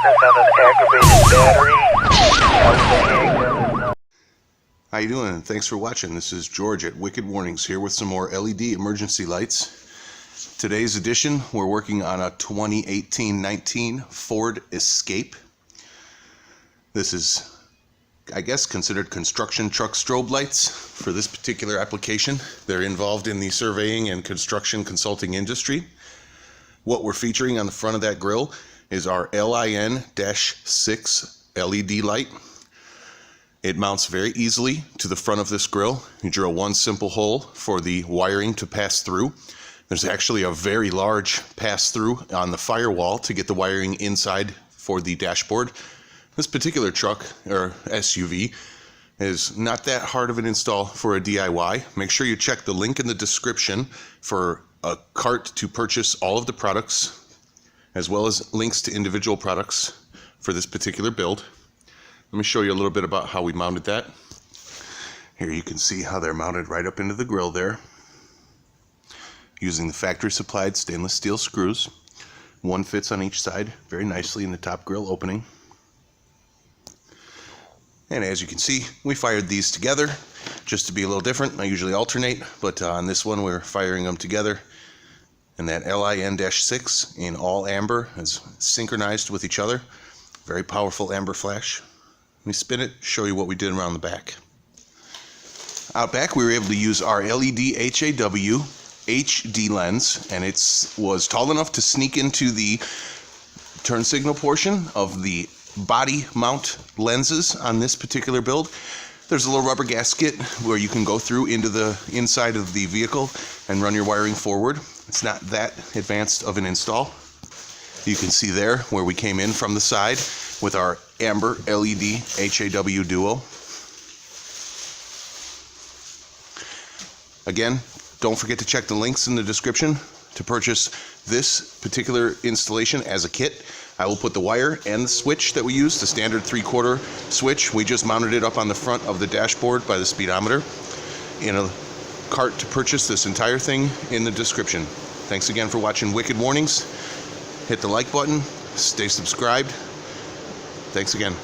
on an aggravated battery. How you doing? Thanks for watching. This is George at Wicked Warnings here with some more LED emergency lights. Today's edition, we're working on a 2018-19 Ford Escape. This is, I guess, considered construction truck strobe lights for this particular application. They're involved in the surveying and construction consulting industry. What we're featuring on the front of that grille is our LIN-6 LED light. It mounts very easily to the front of this grille. You drill one simple hole for the wiring to pass through. There's actually a very large pass-through on the firewall to get the wiring inside for the dashboard. This particular truck, or SUV, is not that hard of an install for a DIY. Make sure you check the link in the description for a cart to purchase all of the products, as well as links to individual products for this particular build. Let me show you a little bit about how we mounted that. Here you can see how they're mounted right up into the grill there, using the factory supplied stainless steel screws. One fits on each side very nicely in the top grill opening. And as you can see, we fired these together just to be a little different. I usually alternate, but on this one we're firing them together. And that LIN-6 in all amber is synchronized with each other. Very powerful amber flash. Let me spin it, show you what we did around the back. Out back we were able to use our LED HAW HD lens, and it was tall enough to sneak into the turn signal portion of the body mount lenses on this particular build. There's a little rubber gasket where you can go through into the inside of the vehicle and run your wiring forward. It's not that advanced of an install. You can see there where we came in from the side with our amber LED HAW Duo. Again, don't forget to check the links in the description to purchase this particular installation as a kit. I will put the wire and the switch that we use, the standard 3/4 switch. We just mounted it up on the front of the dashboard by the speedometer, in a cart to purchase this entire thing in the description. Thanks again for watching Wicked Warnings. Hit the like button, stay subscribed. Thanks again.